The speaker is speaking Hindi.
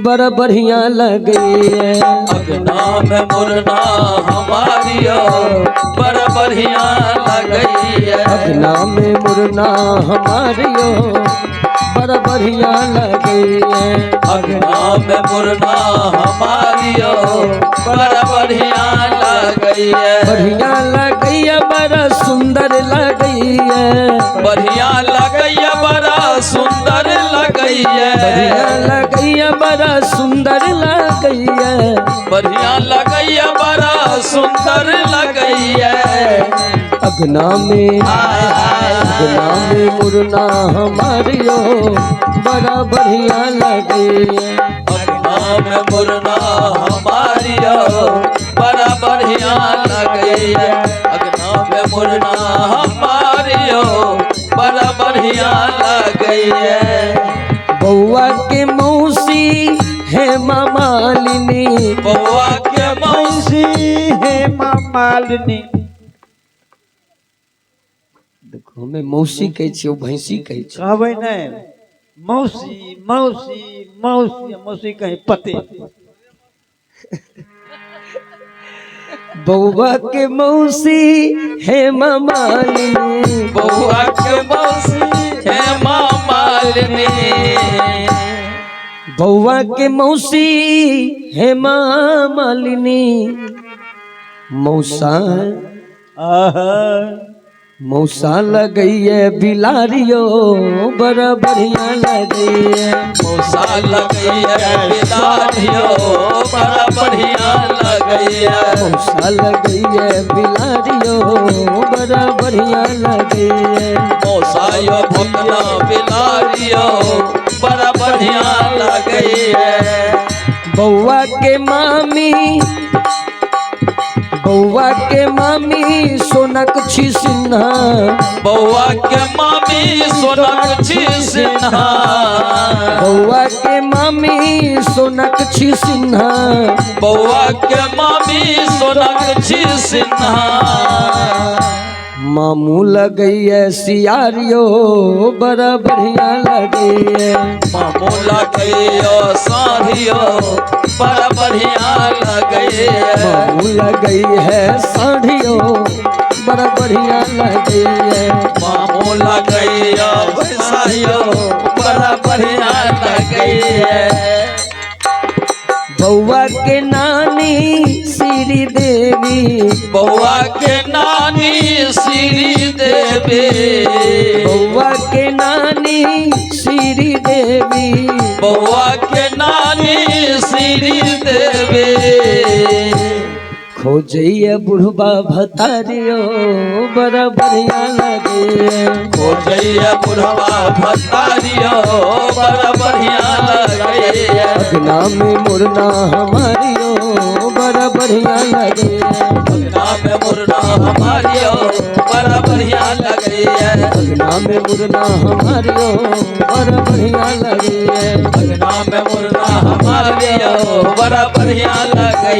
बड़ा बढ़िया लगी है। अगना में मुरना हमारियो बड़ा बढ़िया लगी है। अगना में मुरना हमारियो बड़ा बढ़िया लगी है। अगना में मुरना हमारियो बड़ा बढ़िया लगी है। बढ़िया लगी है, बड़ा सुंदर लगी है। बढ़िया लगी है, बड़ा सुंदर लगी है। बढ़िया लगी है, बड़ा सुंदर लगी है। बढ़िया लगी है, बड़ा सुंदर लगी है। अगना में मुरना हमारियो बड़ा बढ़िया लगी है। अगना में मुरना हमारियो बड़ा बढ़िया लगी है। अगना में मुरना हमारियो बड़ा बढ़िया लगी है। बउआ के मौसी है मामालिनी। बउआ के मौसी है मामालिनी। देखो हमें मौसी कहे छे, ओ भैंसी कहे छे। कहबै नहीं मौसी मौसी मौसी मौसी कहीं पते। बउआ के मौसी है मामालिनी। बउआ के मौसी है मामालिनी। बउआ के मौसी है मामालिनी। मौसा मौसा लगई है बिलारियो बड़ा बढ़िया लगी है। मौसा लगी है बिलारियो बड़ा बढ़िया लगी है। मौसा लगई है बिलारियो बड़ा बढ़िया लगी है। मौसा यो भुकना बिलारियो बड़ा बढ़िया लगी है। बउआ के मामी सोनक्षी सिन्हा। बउआ के मामी सोनक्षी सिन्हा। बउआ के मामी सोनक्षी सिन्हा। बउआ के मामी सोनक्षी सिन्हा। मामू लगई है सियारियो बड़ा बढ़िया लगी है। मामू लगियो साढ़ियो बड़ा बढ़िया लगी है। मामू लगई है साढ़ियो बड़ा बढ़िया लगी है। मामू लगियो वैसाइयो बड़ा बढ़िया लगी है। बउआ के नानी श्री देवी। बउआ के नानी श्री देवी। बउआ के नानी श्री देवी। बउआ के नानी श्री देवी। खोजइया बुढ़बा भतारियो बड़ा बढ़िया लगे है। खोजइया बुढ़वा भतारियो बड़ा बढ़िया लगे है। अगना में मुरना हमारियो बड़ा बढ़िया लगे है। अगना में मुरना हमारियो बड़ा बढ़िया लगे है। अगना में मुरना हमारियो बड़ा बढ़िया लगे है। अगना में मुरना हमारियो बड़ा बढ़िया लगे